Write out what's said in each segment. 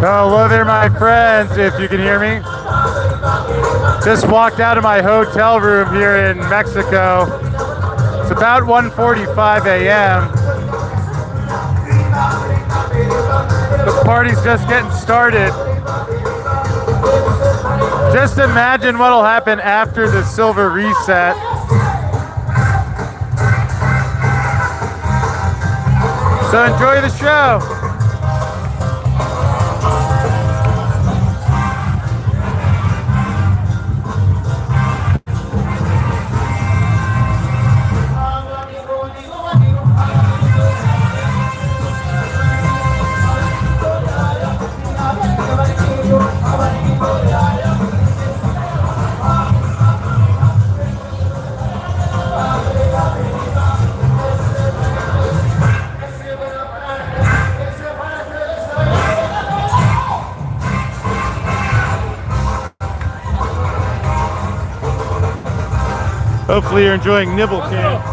Hello there, my friends, if you can hear me. Just walked out of my hotel room here in Mexico. It's about 1:45 a.m. The party's just getting started. Just imagine what'll happen after the silver reset. So enjoy the show. Hopefully you're enjoying Nibble Camp.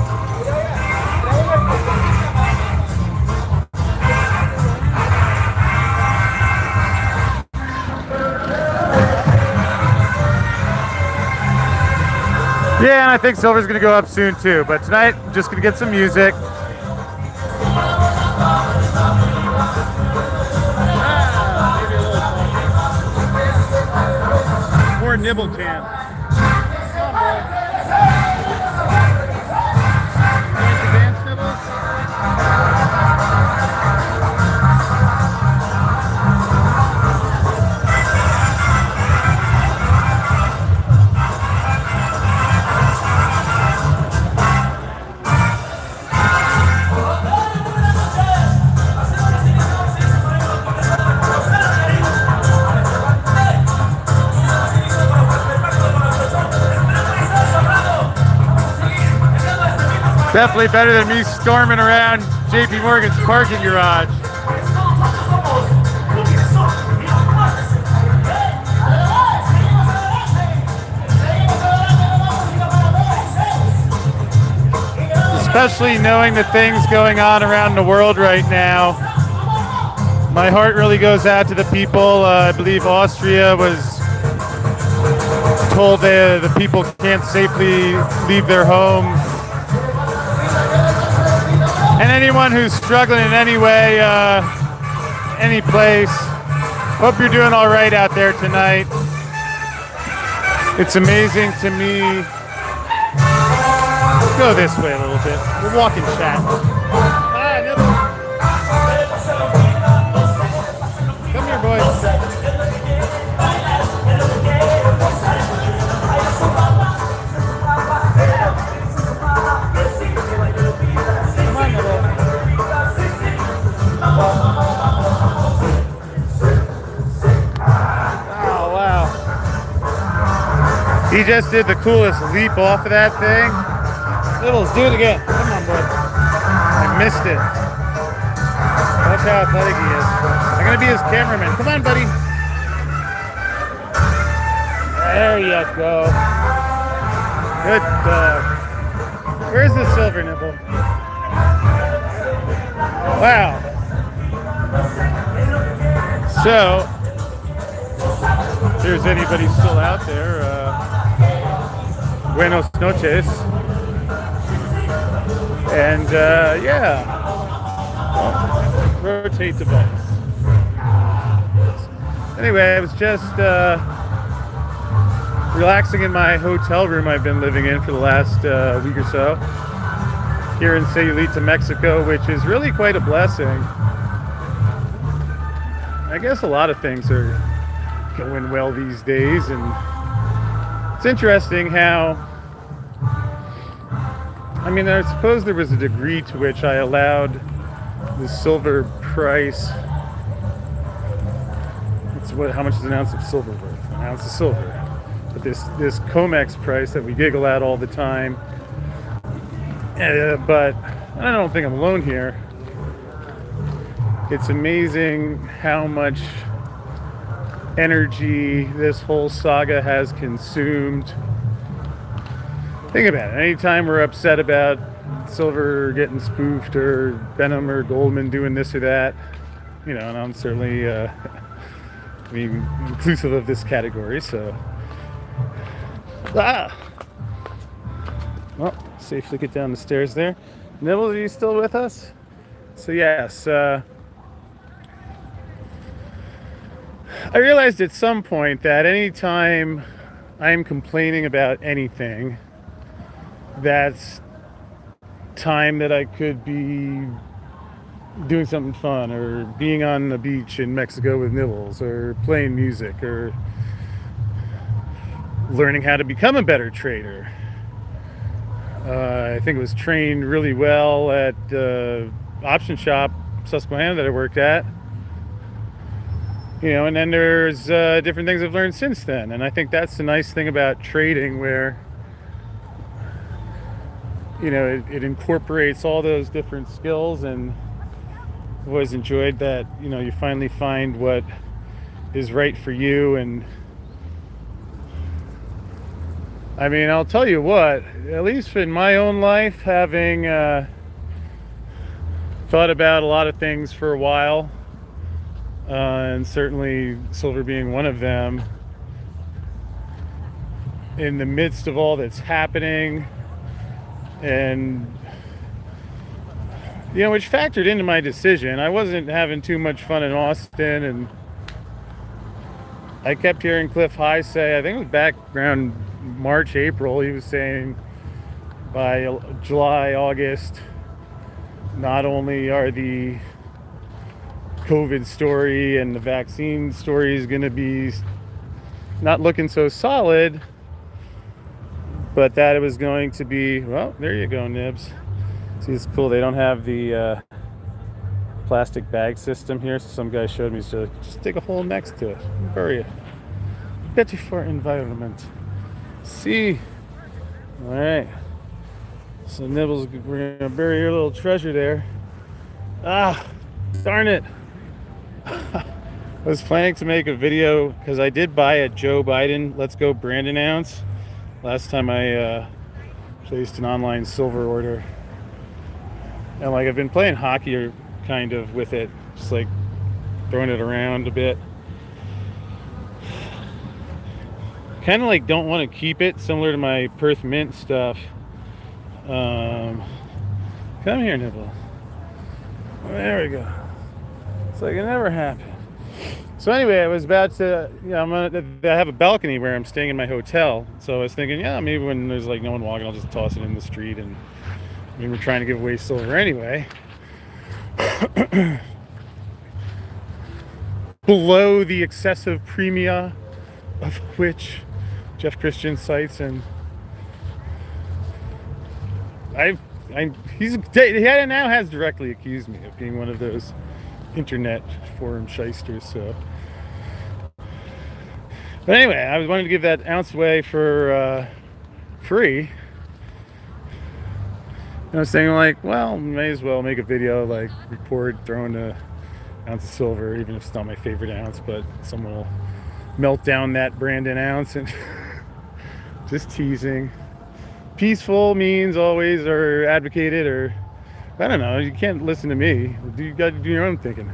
Yeah, and I think silver's gonna go up soon too, but tonight I'm just gonna get some music. More Nibble Camp. Definitely better than me storming around JP Morgan's parking garage. Especially knowing the things going on around the world right now. My heart really goes out to the people. I believe Austria was told the people can't safely leave their home. And anyone who's struggling in any way, any place, hope you're doing all right out there tonight. It's amazing to me. Let's go this way a little bit. We'll walk and chat. Come here, boys. He just did the coolest leap off of that thing. Nibbles, do it again. Come on, bud. I missed it. Watch how athletic he is. I'm gonna be his cameraman. Come on, buddy. There you go. Good dog. Where's the silver nibble? Wow. So, if there's anybody still out there, buenos noches. And yeah, rotate the bus. Anyway, I was just relaxing in my hotel room I've been living in for the last week or so here in Sayulita, Mexico, which is really quite a blessing. I guess a lot of things are going well these days, and it's interesting how, I mean, I suppose there was a degree to which I allowed the silver price. How much is an ounce of silver worth? An ounce of silver. But this COMEX price that we giggle at all the time. But I don't think I'm alone here. It's amazing how much energy this whole saga has consumed. Think about it. Anytime we're upset about silver getting spoofed or Benham or Goldman doing this or that, you know, and I'm certainly I mean, inclusive of this category. So, well, safely get down the stairs there. Nibbles, are you still with us? So yes, I realized at some point that anytime I'm complaining about anything, that's time that I could be doing something fun, or being on the beach in Mexico with Nibbles, or playing music, or learning how to become a better trader. I think it was trained really well at the option shop Susquehanna that I worked at. You know, and then there's different things I've learned since then. And I think that's the nice thing about trading, where, you know, it incorporates all those different skills. And I've always enjoyed that, you know, you finally find what is right for you. And I mean, I'll tell you what, at least in my own life, having thought about a lot of things for a while, and certainly silver being one of them, in the midst of all that's happening, and, you know, which factored into my decision. I wasn't having too much fun in Austin, and I kept hearing Cliff High say, I think it was back around March, April, he was saying by July, August, not only are the COVID story and the vaccine story is going to be not looking so solid, but that it was going to be, well, there you go, Nibs. See, it's cool. They don't have the plastic bag system here. So some guy showed me, so just dig a hole next to it. Bury it. Better for environment. See? All right. So Nibbles, we're going to bury your little treasure there. Ah, darn it. I was planning to make a video because I did buy a Joe Biden Let's Go Brandon ounce last time I placed an online silver order. And like, I've been playing hockey or kind of with it, just like throwing it around a bit. Kind of like don't want to keep it, similar to my Perth Mint stuff. Come here, Nibble. There we go. It's like it never happened. So anyway, I was about to, you know, I have a balcony where I'm staying in my hotel. So I was thinking, yeah, maybe when there's like no one walking, I'll just toss it in the street. And I mean, we're trying to give away silver anyway. Below the excessive premia of which Jeff Christian cites, and he now has directly accused me of being one of those internet forum shysters. So, but anyway, I wanted to give that ounce away for free. And I was saying, like, well, may as well make a video, like record throwing an ounce of silver, even if it's not my favorite ounce, but someone will melt down that Brandon ounce. And just teasing. Peaceful means always, or advocated, or I don't know. You can't listen to me. You got to do your own thinking.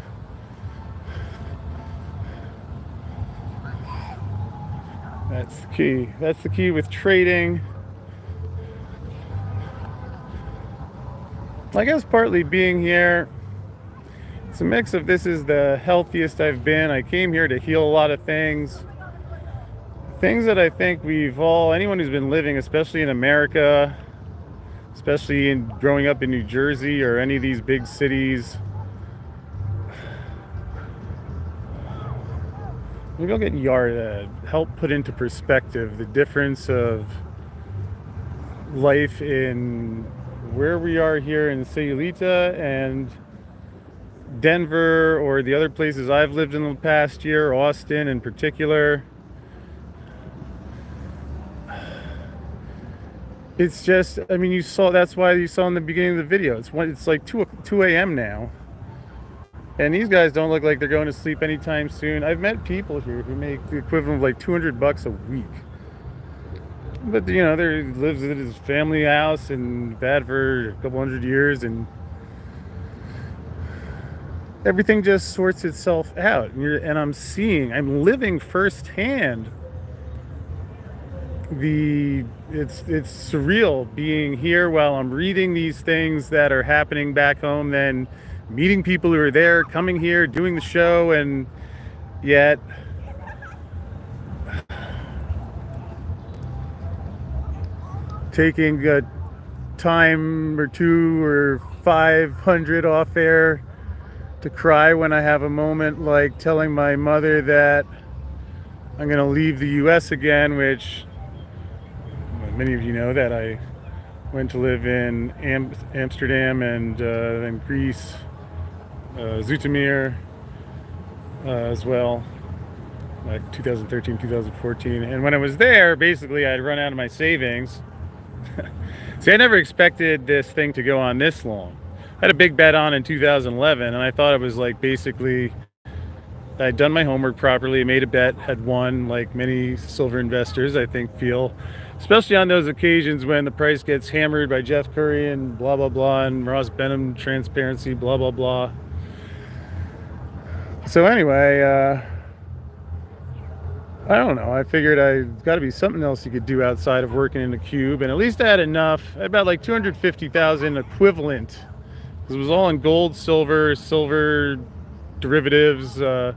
That's the key. That's the key with trading. I guess partly being here, it's a mix of this is the healthiest I've been. I came here to heal a lot of things. Things that I think anyone who's been living, especially in America, especially in growing up in New Jersey or any of these big cities. Maybe I'll get Yar to help put into perspective the difference of life in where we are here in Sayulita and Denver, or the other places I've lived in the past year, Austin in particular. It's just, I mean, that's why you saw in the beginning of the video. It's like 2 a.m. now. And these guys don't look like they're going to sleep anytime soon. I've met people here who make the equivalent of like $200 a week. But, you know, he lives at his family house and bad for a couple hundred years. And everything just sorts itself out. And I'm living firsthand it's surreal being here while I'm reading these things that are happening back home, then meeting people who are there, coming here, doing the show, and yet taking a time or 2 or 500 off air to cry when I have a moment, like telling my mother that I'm going to leave the US again, which many of you know that I went to live in Amsterdam and then Greece, Zoetermeer as well, like 2013, 2014. And when I was there, basically I'd run out of my savings. See, I never expected this thing to go on this long. I had a big bet on in 2011, and I thought it was like basically I'd done my homework properly, made a bet, had won, like many silver investors I think feel, especially on those occasions when the price gets hammered by Jeff Curry and blah blah blah and Ross Benham transparency blah blah blah. So anyway, I don't know, I figured I've got to be something else you could do outside of working in a cube, and at least I had enough. I had about like 250,000 equivalent, because it was all in gold, silver derivatives, like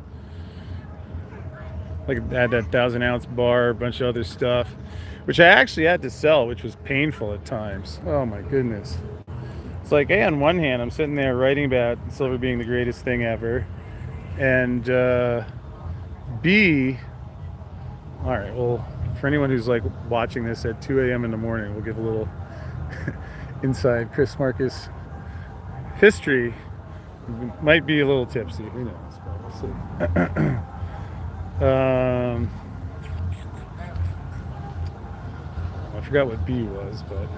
I had that 1,000-ounce bar, a bunch of other stuff, which I actually had to sell, which was painful at times. Oh my goodness. It's like, A, on one hand, I'm sitting there writing about silver being the greatest thing ever, and B, all right, well, for anyone who's like watching this at 2 a.m. in the morning, we'll give a little inside Chris Marcus history. Might be a little tipsy, who knows, but we'll see. I forgot what B was, but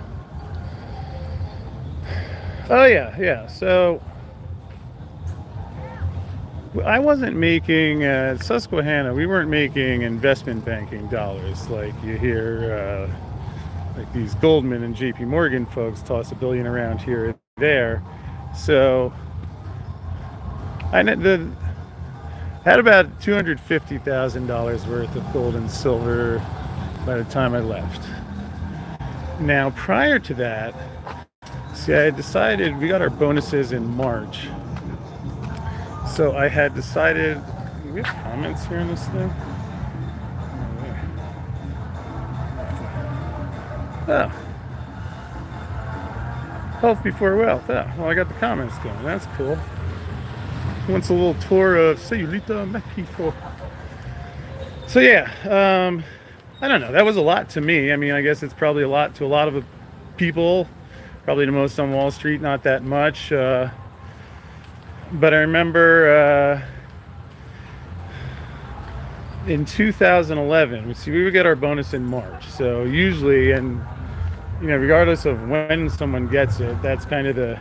oh yeah. So I wasn't making at Susquehanna. We weren't making investment banking dollars like you hear, like these Goldman and J.P. Morgan folks toss $1 billion around here and there. So I had about $250,000 worth of gold and silver by the time I left. Now, prior to that, see, I had decided, we got our bonuses in March. So I had decided, do we have comments here in this thing? Oh. Health before wealth. Oh, well, I got the comments going. That's cool. Wants a little tour of In Sayulita, Mexico. So yeah, I don't know. That was a lot to me. I mean, I guess it's probably a lot to a lot of people. Probably to most on Wall Street, not that much. But I remember in 2011, we would get our bonus in March. So usually, and regardless of when someone gets it, that's kind of the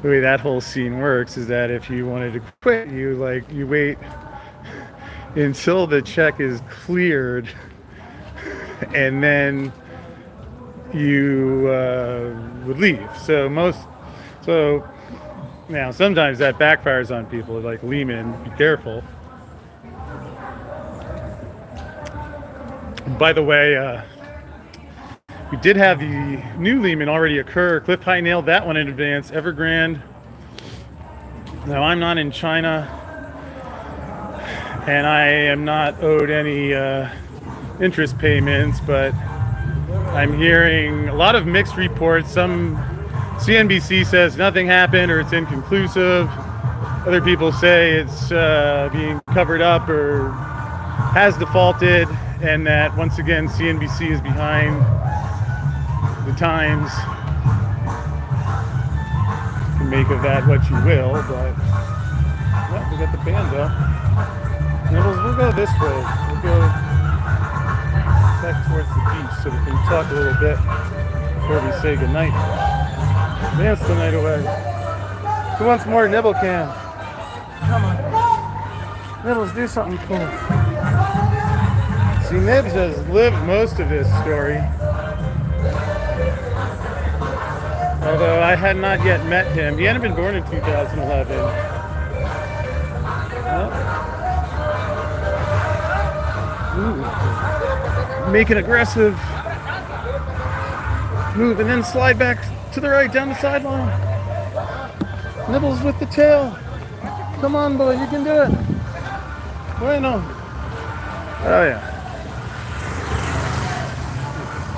the way that whole scene works, is that if you wanted to quit, you wait until the check is cleared, and then you would leave. So now sometimes that backfires on people, like Lehman. Be careful. By the way, we did have the new Lehman already occur. Cliff High nailed that one in advance. Evergrande. Now, I'm not in China, and I am not owed any interest payments, but I'm hearing a lot of mixed reports. Some CNBC says nothing happened or it's inconclusive. Other people say it's being covered up or has defaulted, and that once again CNBC is behind the times. You can make of that what you will, but well, we got the band up. We'll go this way. We'll go back towards the beach so we can talk a little bit before we say goodnight. Dance the night away. Who wants more nibble can? Come on. Nibbles, do something cool. See, Nibs has lived most of this story. Although I had not yet met him. He hadn't been born in 2011. Make an aggressive move and then slide back to the right down the sideline. Nibbles with the tail. Come on, boy, you can do it. Bueno. Oh, yeah.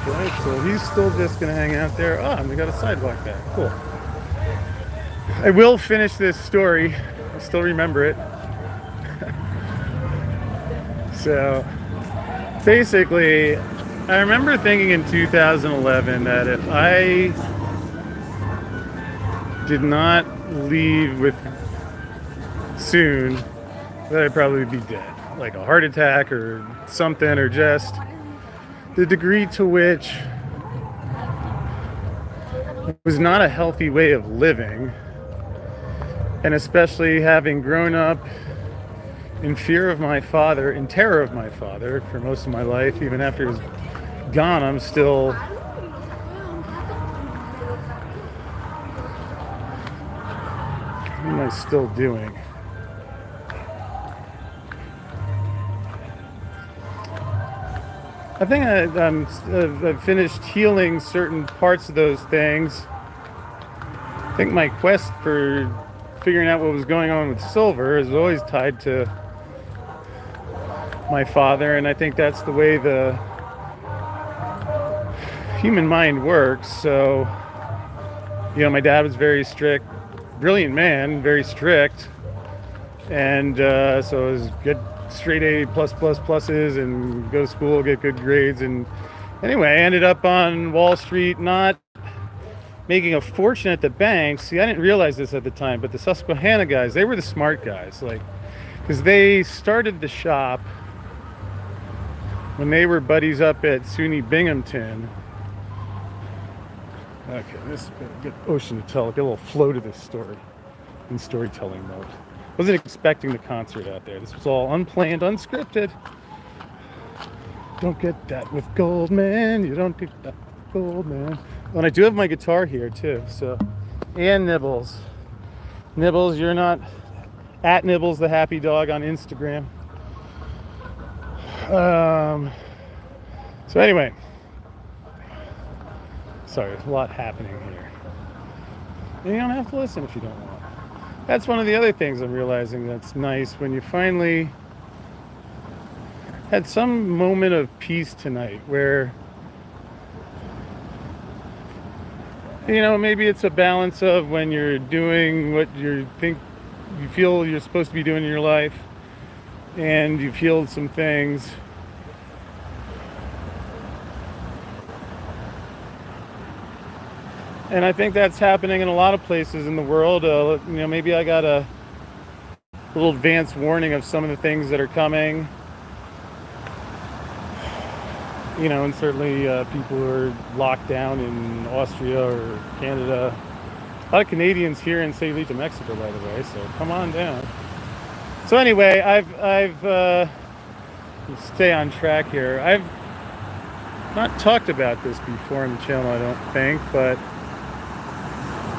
Okay, so he's still just going to hang out there. Oh, and we got a sidewalk back. Cool. I will finish this story. I still remember it. So, basically, I remember thinking in 2011 that if I did not leave with soon, that I'd probably be dead. Like a heart attack or something, or just the degree to which it was not a healthy way of living. And especially having grown up in fear of my father, in terror of my father for most of my life, even after he was gone, I'm still what am I still doing? I think I've finished healing certain parts of those things. I think my quest for figuring out what was going on with silver is always tied to my father, and I think that's the way the human mind works. So, my dad was very strict, brilliant man, very strict, and so it was good, straight A pluses, and go to school, get good grades, and anyway, I ended up on Wall Street, not making a fortune at the bank. See, I didn't realize this at the time, but the Susquehanna guys, they were the smart guys, because they started the shop when they were buddies up at SUNY Binghamton. Okay, this is a good ocean to tell. Get a little flow to this story in storytelling mode. Wasn't expecting the concert out there. This was all unplanned, unscripted. Don't get that with Goldman. You don't get that with Goldman. Oh, and I do have my guitar here too. So, and Nibbles. Nibbles, you're not at Nibbles the happy dog on Instagram. So anyway, sorry, there's a lot happening here. And you don't have to listen if you don't want. That's one of the other things I'm realizing that's nice when you finally had some moment of peace tonight where, maybe it's a balance of when you're doing what you feel you're supposed to be doing in your life, and you've healed some things. And I think that's happening in a lot of places in the world. Maybe I got a little advance warning of some of the things that are coming. And certainly people who are locked down in Austria or Canada. A lot of Canadians here in Sayulita, Mexico, by the way, so come on down. So anyway, I've stay on track here. I've not talked about this before on the channel, I don't think, but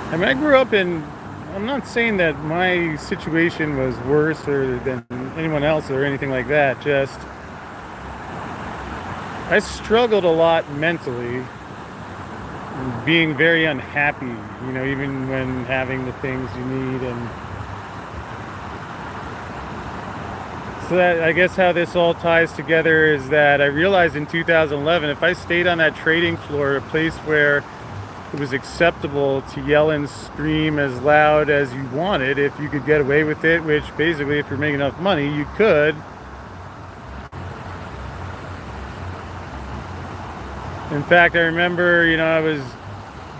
I grew up in, I'm not saying that my situation was worse or than anyone else or anything like that, just I struggled a lot mentally, being very unhappy, even when having the things you need. And so that, I guess how this all ties together is that I realized in 2011, if I stayed on that trading floor, a place where it was acceptable to yell and scream as loud as you wanted, if you could get away with it, which basically if you're making enough money, you could. In fact, I remember, I was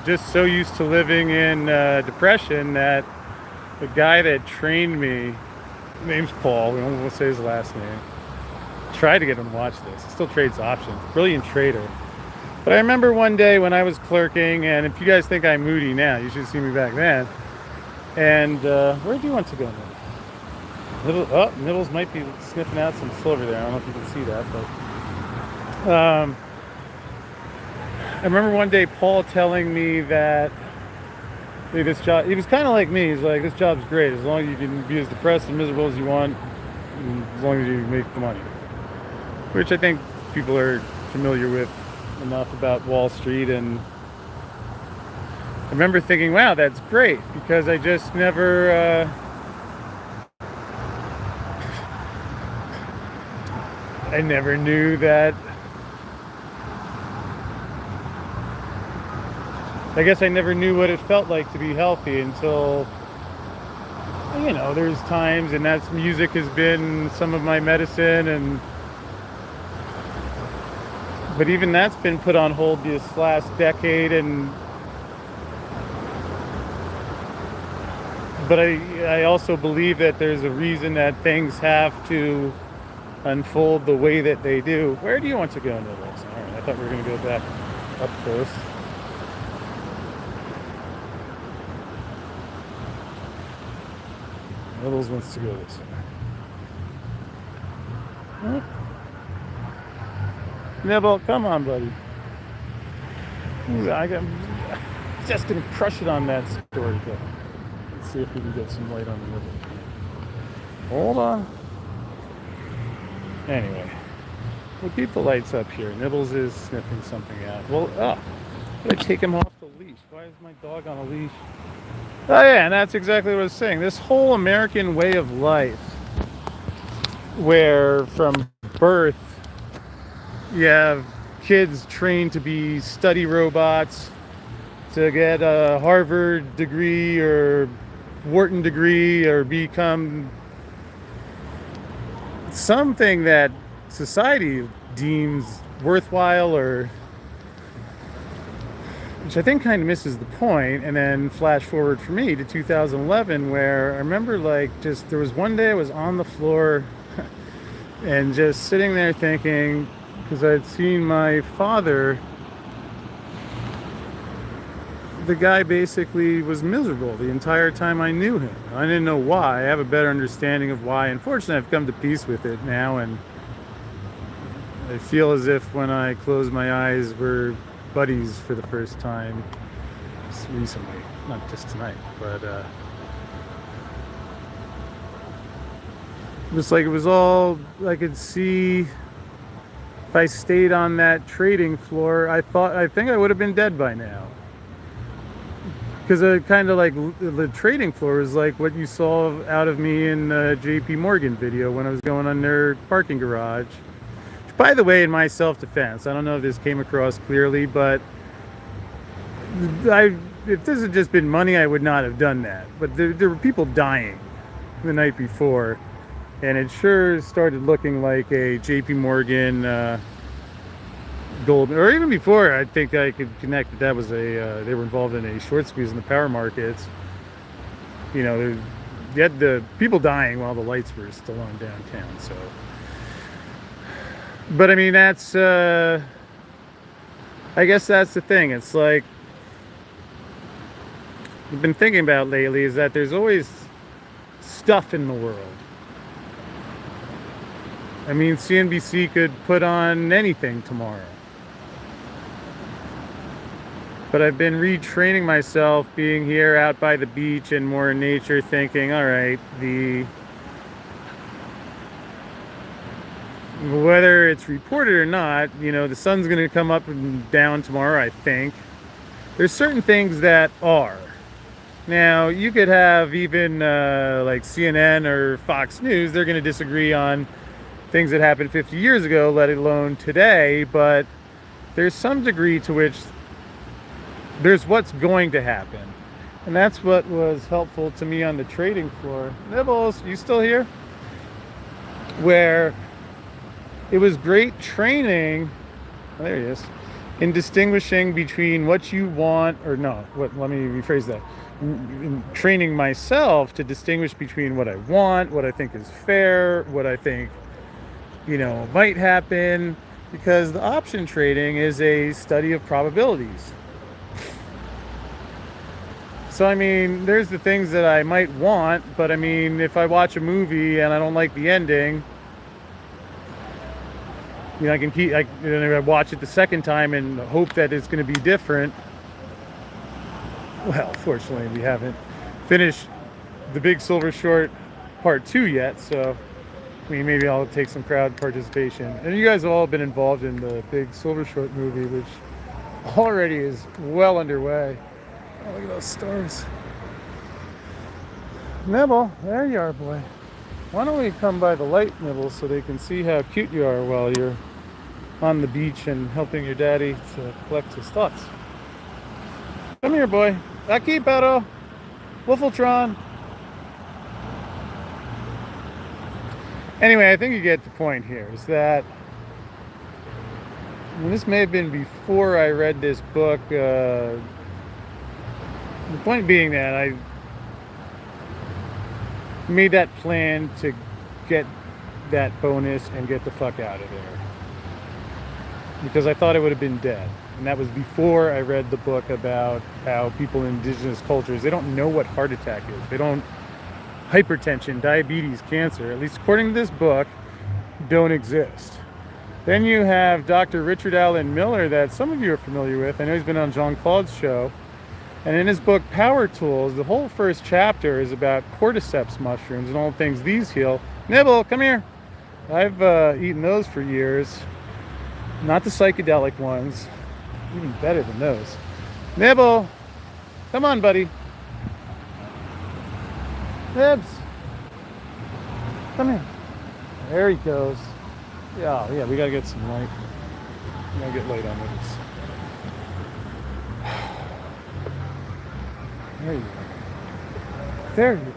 just so used to living in depression that the guy that trained me, his name's Paul, we won't say his last name, tried to get him to watch this. He still trades options, brilliant trader. But I remember one day when I was clerking, and if you guys think I'm moody now, you should see me back then. And where do you want to go now? Nibbles might be sniffing out some silver there. I don't know if you can see that, but I remember one day Paul telling me that hey, this job, he was kind of like me. He's like, this job's great as long as you can be as depressed and miserable as you want, and as long as you make the money. Which I think people are familiar with enough about Wall Street. And I remember thinking, wow, that's great, because I just never, I never knew that. I guess I never knew what it felt like to be healthy until, you know, there's times, and that's music has been some of my medicine, and but even that's been put on hold this last decade. And but I also believe that there's a reason that things have to unfold the way that they do. Where do you want to go, Nibbles? All right, I thought we were going to go back up close. Nibbles wants to go this way. Huh? Nibble, come on, buddy. I'm just going to crush it on that story. Let's see if we can get some light on the Nibble. Hold on. Anyway, we'll keep the lights up here. Nibbles is sniffing something out. Well, did I take him off the leash? Why is my dog on a leash? Oh yeah, and that's exactly what I was saying. This whole American way of life, where from birth you have kids trained to be study robots, to get a Harvard degree or Wharton degree, or become something that society deems worthwhile, or which I think kind of misses the point. And then flash forward for me to 2011, where I remember just there was one day I was on the floor and just sitting there thinking, because I'd seen my father, the guy basically was miserable the entire time I knew him. I didn't know why. I have a better understanding of why. Unfortunately, I've come to peace with it now, and I feel as if when I close my eyes, we're buddies for the first time recently. Not just tonight, but it was like it was all I could see. If I stayed on that trading floor, I think I would have been dead by now. Because kind of like the trading floor is like what you saw out of me in the JP Morgan video when I was going on their parking garage. By the way, in my self-defense, I don't know if this came across clearly, but if this had just been money, I would not have done that. But there were people dying the night before, and it sure started looking like a JP Morgan gold, or even before. I think I could connect that was they were involved in a short squeeze in the power markets. You know, you had the people dying while the lights were still on downtown. So, but I mean, that's I guess that's the thing. It's like I've been thinking about lately is that there's always stuff in the world. I mean, CNBC could put on anything tomorrow. But I've been retraining myself, being here out by the beach and more in nature, thinking, all right, whether it's reported or not, you know, the sun's going to come up and down tomorrow, I think. There's certain things that are. Now, you could have even like CNN or Fox News, they're going to disagree on things that happened 50 years ago, let alone today, but there's some degree to which there's what's going to happen. And that's what was helpful to me on the trading floor. Nibbles, you still here? Where it was great training, oh, there he is, in distinguishing between what you want, or no, let me rephrase that. In training myself to distinguish between what I want, what I think is fair, what I think, you know, might happen, because the option trading is a study of probabilities. So, I mean, there's the things that I might want, but I mean, if I watch a movie and I don't like the ending, you know, I watch it the second time and hope that it's going to be different. Well, fortunately, we haven't finished the Big Silver Short Part 2 yet, so I mean, maybe I'll take some crowd participation. And you guys have all been involved in the Big Silver Short movie, which already is well underway. Oh, look at those stars. Nibble, there you are, boy. Why don't we come by the light, Nibble, so they can see how cute you are while you're on the beach and helping your daddy to collect his thoughts. Come here, boy. Aquí, pero. Wolfeltron. Anyway, I think you get the point here, is that this may have been before I read this book. The point being that I made that plan to get that bonus and get the fuck out of there, because I thought it would have been dead. And that was before I read the book about how people in indigenous cultures, they don't know what heart attack is. They don't, hypertension, diabetes, cancer, at least according to this book, don't exist. Then you have Dr. Richard Allen Miller, that some of you are familiar with. I know he's been on Jean-Claude's show. And in his book, Power Tools, the whole first chapter is about cordyceps mushrooms and all the things these heal. Nibble, come here. I've eaten those for years. Not the psychedelic ones. Even better than those. Nibble, come on, buddy. Nibs, come here. There he goes. Yeah, we gotta get some light. We gotta get light on this. There you go. There you go.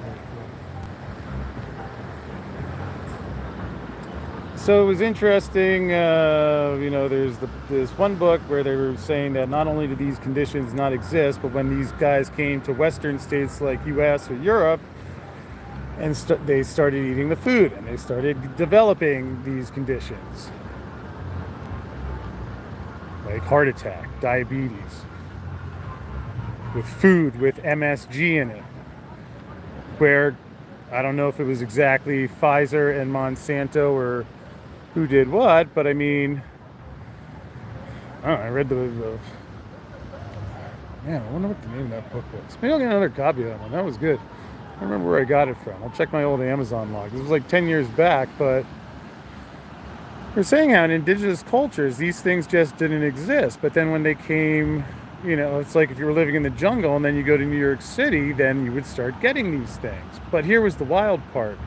So it was interesting, there's this one book where they were saying that not only do these conditions not exist, but when these guys came to Western states like US or Europe, and they started eating the food, and they started developing these conditions like heart attack, diabetes, with food with MSG in it, where I don't know if it was exactly Pfizer and Monsanto or who did what, but I mean, I don't know, I read the man, I wonder what the name of that book was. Maybe I'll get another copy of that one. That was good. I don't remember where I got it from. I'll check my old Amazon log. It was like 10 years back, but they're saying how in indigenous cultures, these things just didn't exist. But then when they came, it's like if you were living in the jungle and then you go to New York City, then you would start getting these things. But here was the wild part.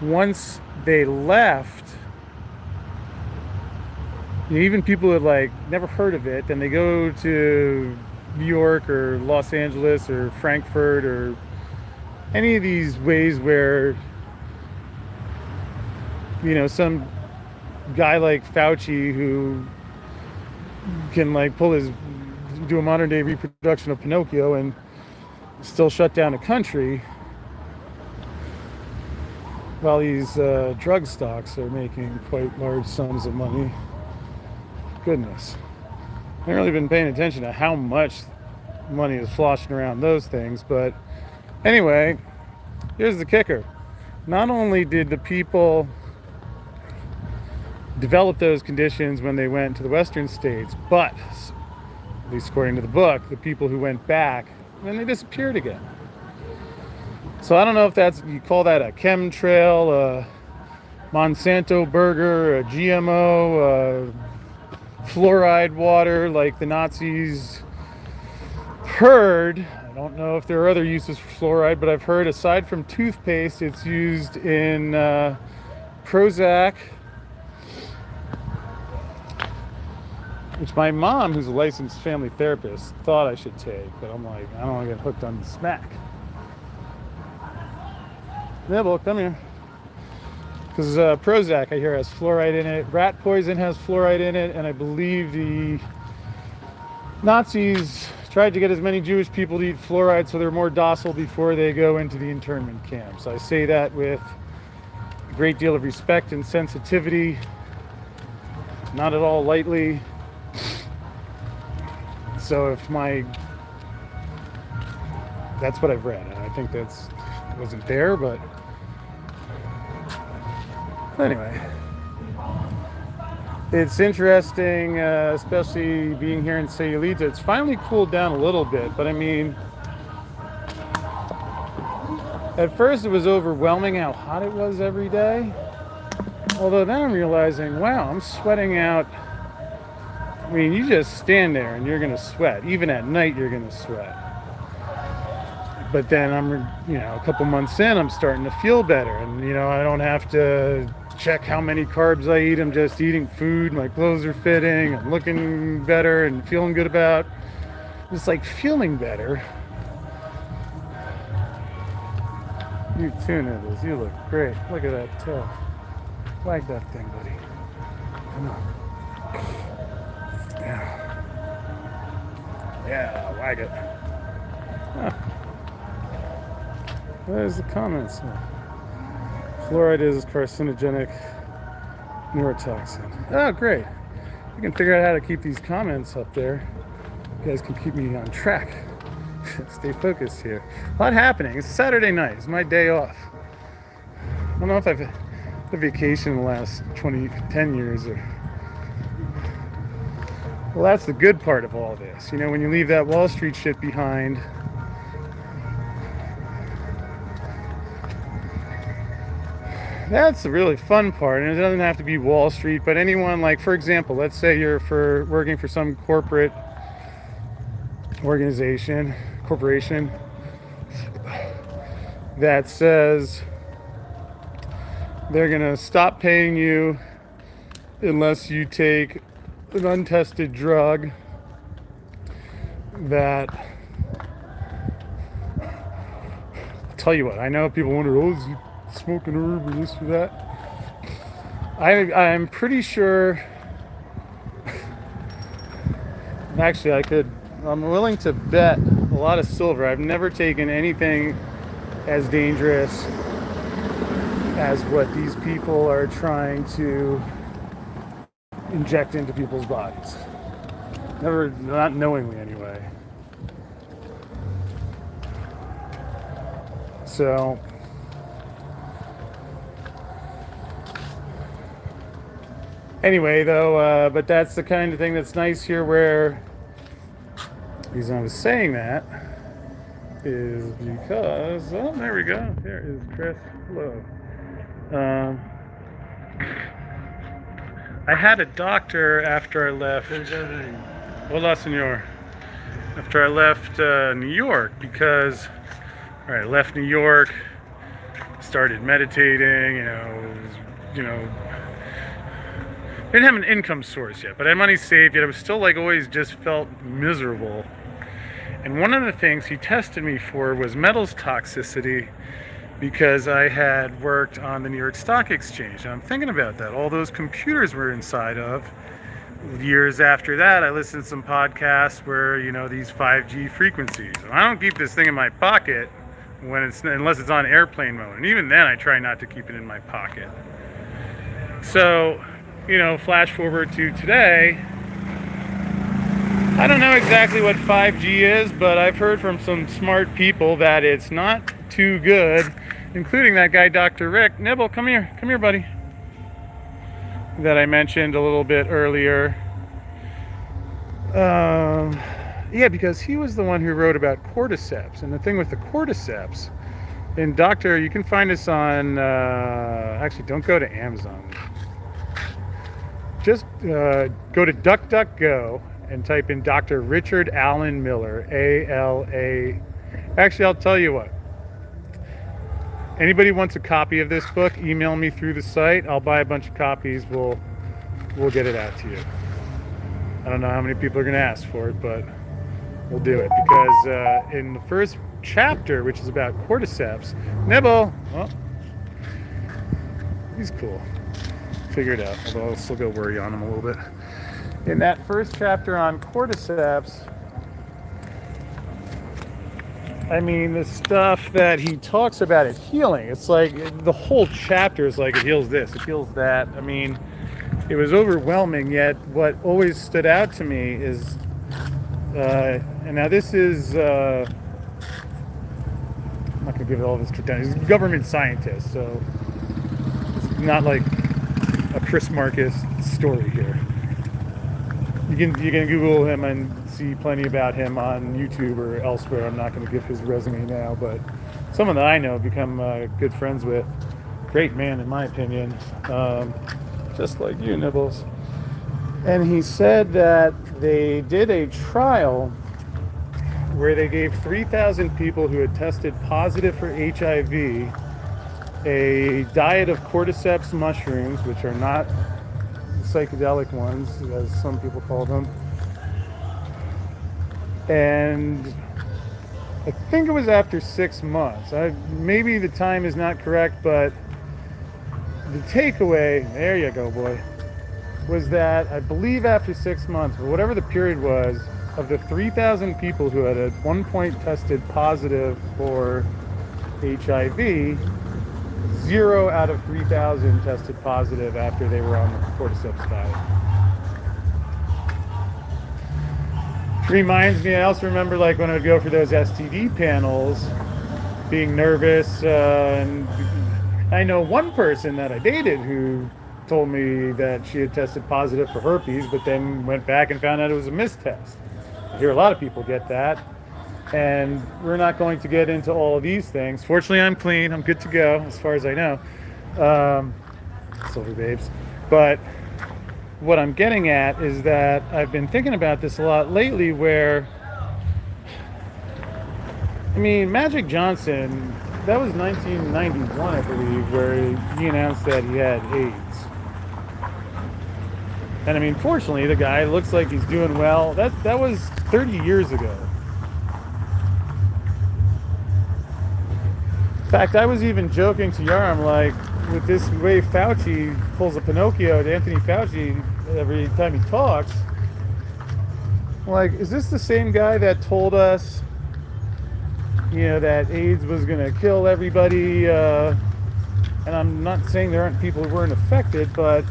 Once they left, even people who had never heard of it, then they go to New York or Los Angeles or Frankfurt or any of these ways where, some guy like Fauci who can do a modern day reproduction of Pinocchio and still shut down a country, while these drug stocks are making quite large sums of money. Goodness. I haven't really been paying attention to how much money is sloshing around those things, but anyway, here's the kicker. Not only did the people develop those conditions when they went to the Western states, but, at least according to the book, the people who went back, then they disappeared again. So I don't know if you call that a chemtrail, a Monsanto burger, a GMO, fluoride water like the Nazis heard. I don't know if there are other uses for fluoride, but I've heard aside from toothpaste, it's used in Prozac, which my mom, who's a licensed family therapist, thought I should take, but I'm like, I don't want to get hooked on the smack. Nibble, come here. Because Prozac, I hear, has fluoride in it. Rat poison has fluoride in it, and I believe the Nazis tried to get as many Jewish people to eat fluoride so they're more docile before they go into the internment camps. I say that with a great deal of respect and sensitivity, not at all lightly. So that's what I've read. I think wasn't there, but anyway. It's interesting, especially being here in Sayulita. It's finally cooled down a little bit, but I mean, at first it was overwhelming how hot it was every day. Although then I'm realizing, wow, I'm sweating out. I mean, you just stand there and you're gonna sweat. Even at night, you're gonna sweat. But then a couple months in, I'm starting to feel better, and I don't have to check how many carbs I eat. I'm just eating food. My clothes are fitting. I'm looking better and feeling good about. It's like feeling better. You too, Nibbles. You look great. Look at that tail. Wag that thing, buddy. Come on. Yeah. Yeah, wag it. Huh. There's the comments. Fluoride is carcinogenic neurotoxin. Oh, great. You can figure out how to keep these comments up there. You guys can keep me on track. Stay focused here. A lot happening. It's Saturday night. It's my day off. I don't know if I've had a vacation in the last 10 years or... Well, that's the good part of all this. When you leave that Wall Street shit behind, that's the really fun part. And it doesn't have to be Wall Street, but anyone, like, for example, let's say you're working for some corporate corporation that says they're gonna stop paying you unless you take an untested drug that, I'll tell you what, I know people wonder, oh, is he smoking herb or this or that? I'm pretty sure, actually I'm willing to bet a lot of silver. I've never taken anything as dangerous as what these people are trying to inject into people's bodies. Never, not knowingly anyway. So, anyway, though, but that's the kind of thing that's nice here where the reason I was saying that is because, oh, there we go. There is Chris. Hello. I had a doctor after I left. Hola, senor. After I left New York, because, all right, I left New York, started meditating, didn't have an income source yet, but I had money saved, yet I was still always just felt miserable. And one of the things he tested me for was metals toxicity, because I had worked on the New York Stock Exchange. And I'm thinking about that. All those computers were inside of. Years after that, I listened to some podcasts where, these 5G frequencies. And I don't keep this thing in my pocket unless it's on airplane mode. And even then, I try not to keep it in my pocket. So, flash forward to today. I don't know exactly what 5G is, but I've heard from some smart people that it's not too good, including that guy, Dr. Rick. Nibble, come here, buddy, that I mentioned a little bit earlier. Yeah, because he was the one who wrote about cordyceps, and the thing with the cordyceps, and Doctor, you can find us on, actually, don't go to Amazon. Just go to DuckDuckGo and type in Dr. Richard Allen Miller, A-L-A. Actually, I'll tell you what. Anybody wants a copy of this book, email me through the site. I'll buy a bunch of copies. We'll get it out to you. I don't know how many people are going to ask for it, but we'll do it. Because in the first chapter, which is about cordyceps, Nibble, well, he's cool. Figure it out, although I'll still go worry on him a little bit. In that first chapter on cordyceps, I mean, the stuff that he talks about it healing, it's like the whole chapter is like it heals this, it heals that. I mean, it was overwhelming, yet what always stood out to me is, and now this is, I'm not going to give it all this down. He's a government scientist, so it's not like a Chris Marcus story here. You can Google him and see plenty about him on YouTube or elsewhere. I'm not going to give his resume now, but someone that I know have become good friends with. Great man, in my opinion, just like you, Nibbles. And he said that they did a trial where they gave 3,000 people who had tested positive for HIV a diet of cordyceps mushrooms, which are not psychedelic ones, as some people call them. And I think it was after 6 months. Maybe the time is not correct, but the takeaway, there you go, boy, was that I believe after 6 months, or whatever the period was, of the 3,000 people who had at one point tested positive for HIV, 0 out of 3,000 tested positive after they were on the cordyceps diet. Reminds me, I also remember like when I would go for those STD panels, being nervous, and I know one person that I dated who told me that she had tested positive for herpes, but then went back and found out it was a mistest. I hear a lot of people get that, and we're not going to get into all of these things. Fortunately, I'm clean. I'm good to go, as far as I know. Silver babes. But what I'm getting at is that I've been thinking about this a lot lately where, I mean, Magic Johnson, that was 1991, I believe, where he announced that he had AIDS. And I mean, fortunately, the guy looks like he's doing well. That was 30 years ago. In fact, I was even joking to Yarm, like, with this way Fauci pulls a Pinocchio to Anthony Fauci every time he talks, like, is this the same guy that told us, you know, that AIDS was going to kill everybody? And I'm not saying there aren't people who weren't affected, but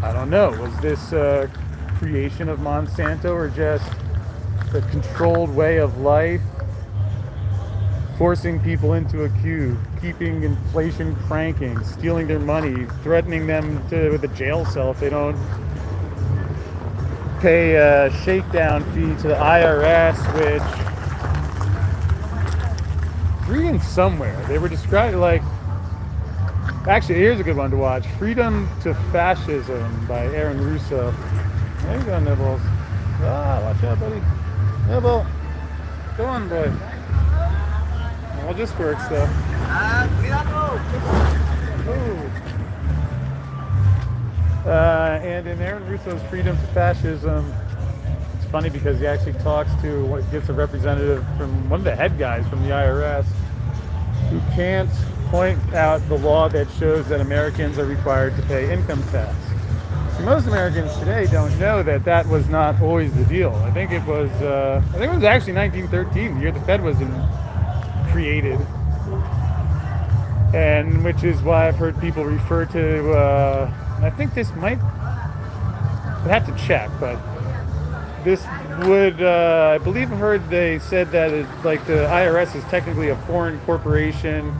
I don't know. Was this creation of Monsanto or just a controlled way of life? Forcing people into a queue, keeping inflation cranking, stealing their money, threatening them with a jail cell if they don't pay a shakedown fee to the IRS, which, reading somewhere, they were described like, actually, here's a good one to watch, Freedom to Fascism by Aaron Russo. There you go, Nibbles. Ah, watch out, buddy. Nibble. Go on, boy. Well, this works though. And in Aaron Russo's Freedom to Fascism, it's funny because he actually gets a representative from one of the head guys from the IRS who can't point out the law that shows that Americans are required to pay income tax. See, most Americans today don't know that that was not always the deal. I think it was actually 1913, the year the Fed was created, and which is why I've heard people refer to, I think this might, I'd have to check, but this would, I believe I heard they said that like the IRS is technically a foreign corporation,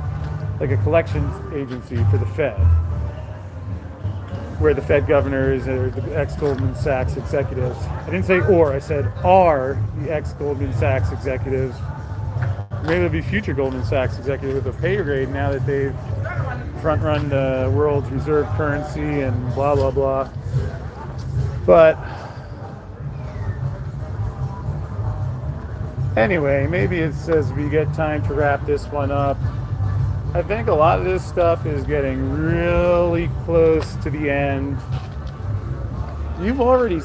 like a collections agency for the Fed, where the Fed governors or the ex-Goldman Sachs executives, I didn't say or, I said are the ex-Goldman Sachs executives. Maybe there'll be future Goldman Sachs executives with a pay grade now that they've front-run the world's reserve currency and blah, blah, blah. But anyway, maybe it's as we get time to wrap this one up. I think a lot of this stuff is getting really close to the end. You've already,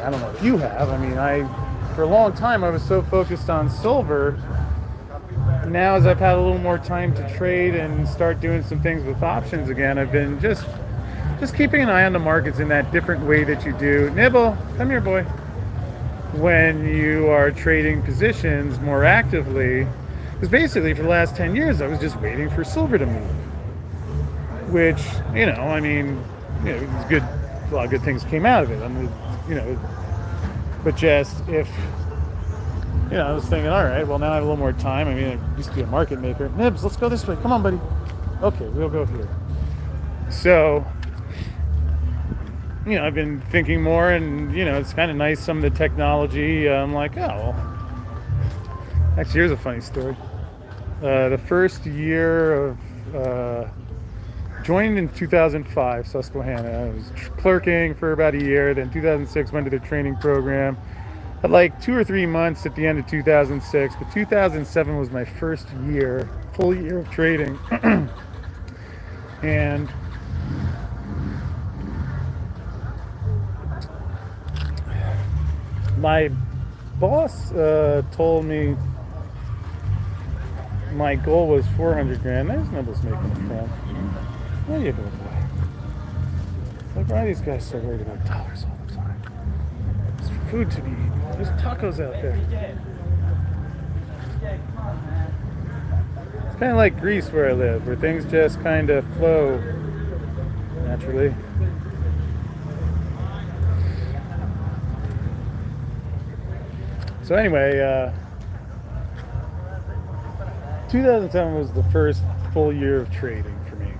I don't know if you have, I mean, for a long time I was so focused on silver. Now as I've had a little more time to trade and start doing some things with options again, I've been just keeping an eye on the markets in that different way that you do. Nibble, come here, boy. When you are trading positions more actively, because basically for the last 10 years I was just waiting for silver to move, which, you know, I mean, you know, it was good. A lot of good things came out of it. I mean, you know, but just if, you know, I was thinking, all right, well, now I have a little more time. I mean, I used to be a market maker. Nibs, let's go this way. Come on, buddy. Okay, we'll go here. So, I've been thinking more, and it's kind of nice, some of the technology. I'm like, oh, well. Actually, here's a funny story. The first year of joined in 2005, Susquehanna. I was clerking for about a year. Then 2006 went to their training program. Had like 2 or 3 months at the end of 2006, but 2007 was my first year, full year of trading. And my boss told me my goal was 400 grand. There's Nibble's making a friend. What are you doing, boy? Like, why are these guys so worried about dollars all the time? There's food to be eaten. There's tacos out there. It's kind of like Greece where I live, where things just kind of flow naturally. So anyway, 2007 was the first full year of trading for me.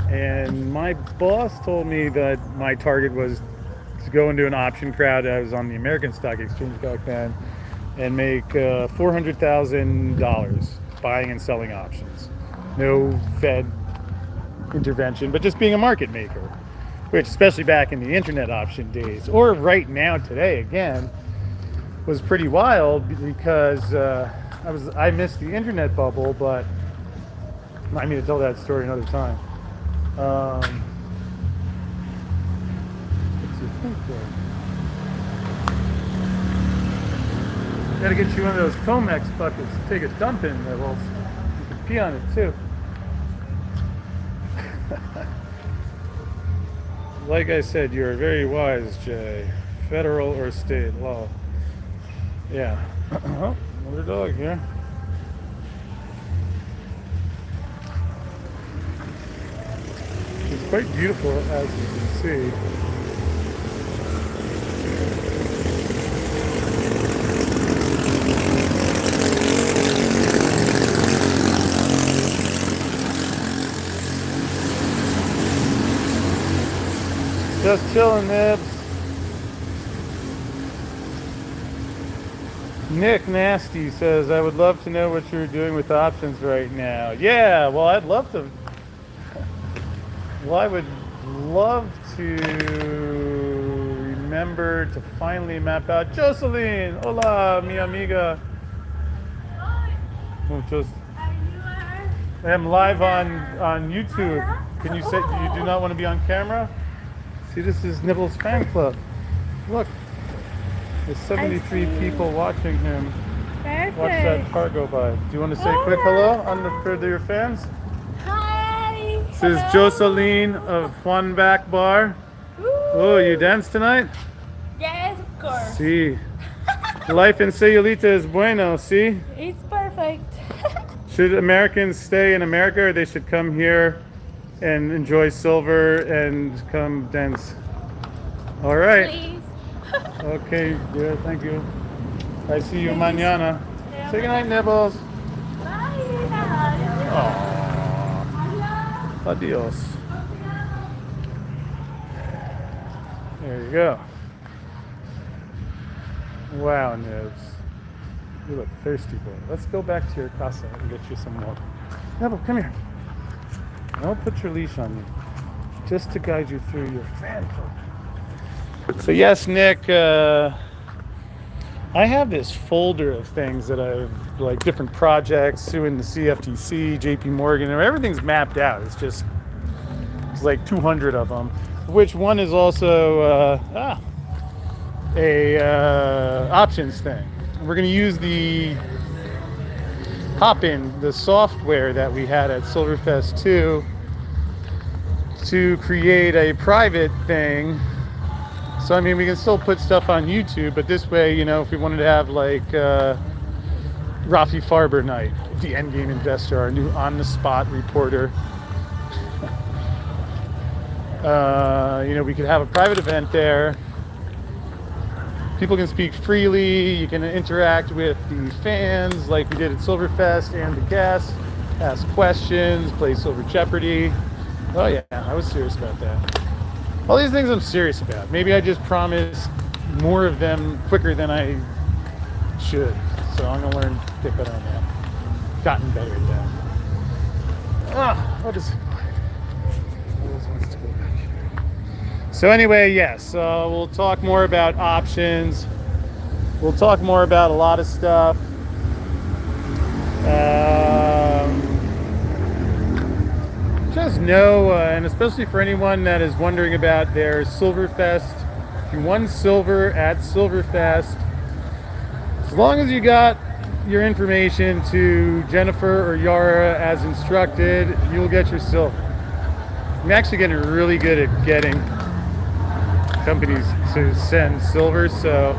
And my boss told me that my target was to go into an option crowd. I was on the American Stock Exchange back then, and make $400,000 buying and selling options. No Fed intervention, but just being a market maker, which, especially back in the internet option days, or right now today again, was pretty wild, because I missed the internet bubble, but I need to tell that story another time. What's he think there? Gotta get you one of those Comex buckets to take a dump in there. Well, you can pee on it too. Like I said, you're very wise, Jay. Federal or state law. Yeah. Oh, another dog here. It's quite beautiful, as you can see. Just chilling, Nibs. Nick Nasty says, I would love to know what you're doing with options right now. Yeah, well, I'd love to. Well, I would love to remember to finally map out. Jocelyn, hola, mi amiga. I am live on YouTube. Can you say you do not want to be on camera? See, this is Nibble's fan club. Look. There's 73 people watching him. Perfect. Watch that car go by. Do you want to say a quick hello for your fans? Hi. This is Jocelyn of Juan Back Bar. Oh, you dance tonight? Yes, of course. See. Life in Sayulita is bueno, see? It's perfect. Should Americans stay in America, or they should come here and enjoy silver and come dance? All right. Please. Okay, yeah, thank you. I see you mañana. Say goodnight, Nibbles. Bye. Aww. Adios. There you go. Wow, Nibs. You look thirsty, boy. Let's go back to your casa and get you some water. Nibble, come here. Don't put your leash on you. Just to guide you through your fan club. So yes, Nick, I have this folder of things that I've, like, different projects, suing the CFTC, JP Morgan, everything's mapped out. It's like 200 of them, which one is also options thing. We're going to use the Hop-In, the software that we had at Silverfest 2, to create a private thing. So, I mean, we can still put stuff on YouTube, but this way, if we wanted to have, like, Rafi Farber night, the Endgame Investor, our new on-the-spot reporter, we could have a private event there. People can speak freely. You can interact with the fans like we did at Silverfest and the guests, ask questions, play Silver Jeopardy. Oh yeah, I was serious about that. All these things I'm serious about. Maybe I just promised more of them quicker than I should. So I'm gonna learn to get better on that. Gotten better at that. What is it? So anyway, yes, we'll talk more about options. We'll talk more about a lot of stuff. Just know, and especially for anyone that is wondering about their Silverfest, if you won silver at Silverfest, as long as you got your information to Jennifer or Yara as instructed, you'll get your silver. I'm actually getting really good at getting companies to send silver, so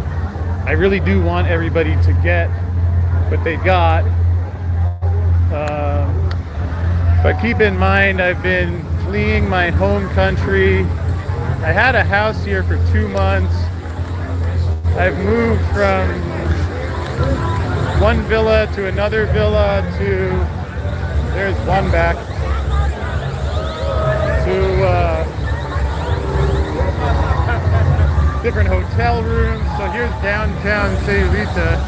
I really do want everybody to get what they got. But keep in mind, I've been fleeing my home country. I had a house here for 2 months. I've moved from one villa to another villa to, there's one back, to different hotel rooms. So here's downtown Sayulita.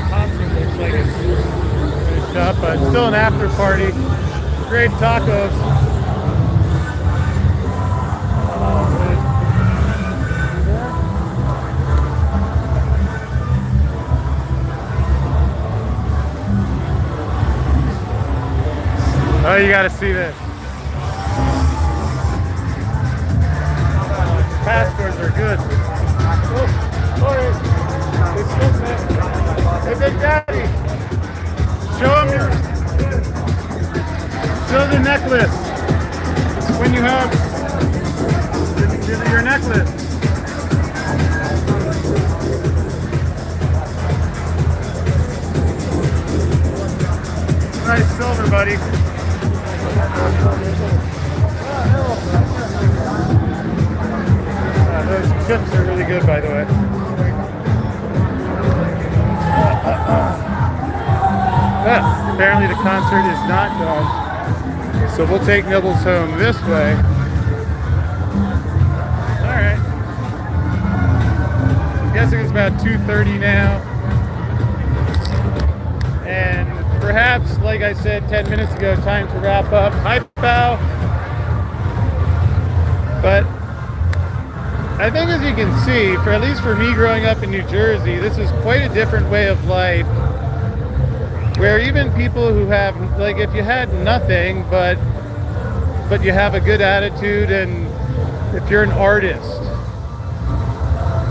Concert looks like it's finished up, but still an after party. Great tacos. Oh, you gotta see this. Passports are good. Oh, sorry. Hey, Big Daddy. Show the necklace. When you have your necklace. Nice silver, buddy. Those chips are really good, by the way. Apparently the concert is not done, so we'll take Nibbles home this way. Alright. I'm guessing it's about 2:30 now. And perhaps, like I said 10 minutes ago, time to wrap up. Hi, Pao. But I think, as you can see, at least for me growing up in New Jersey, this is quite a different way of life, where even people who have, like, if you had nothing, but you have a good attitude, and if you're an artist,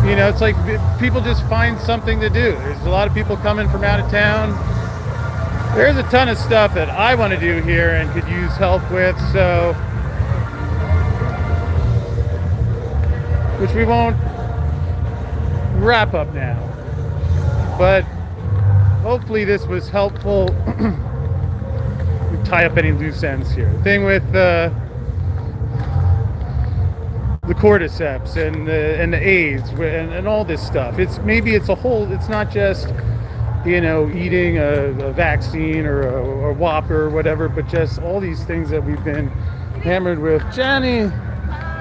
you know, it's like people just find something to do. There's a lot of people coming from out of town. There's a ton of stuff that I want to do here and could use help with, so, which we won't wrap up now, but hopefully this was helpful. We tie up any loose ends here. The thing with the cordyceps and the AIDS and all this stuff, it's a whole, it's not just, you know, eating a vaccine or a Whopper or whatever, but just all these things that we've been hammered with. Jenny,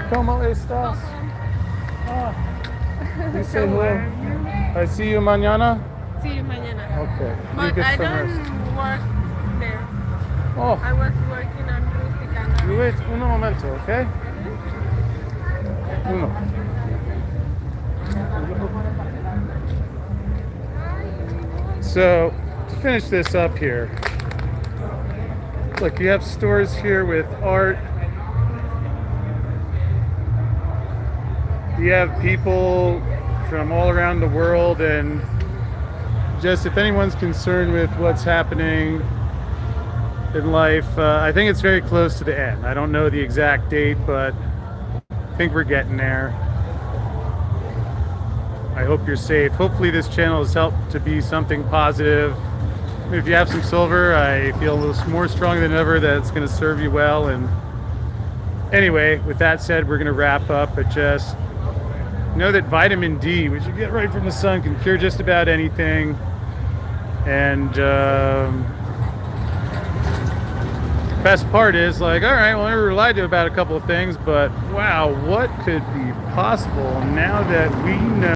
¿cómo estás? You say hello. I see you mañana. See you mañana. Okay. But I don't work there. Oh. I was working on Rusticana. You wait un momento, okay? Uno. So, to finish this up here, look, you have stores here with art. You have people from all around the world, and just if anyone's concerned with what's happening in life, I think it's very close to the end. I don't know the exact date, but I think we're getting there. I hope you're safe. Hopefully this channel has helped to be something positive. If you have some silver, I feel a little more strong than ever that it's going to serve you well. And anyway, with that said, we're going to wrap up, but just know that vitamin D, which you get right from the sun, can cure just about anything. And best part is like, all right, well, we were lied to about a couple of things, but wow, what could be possible now that we know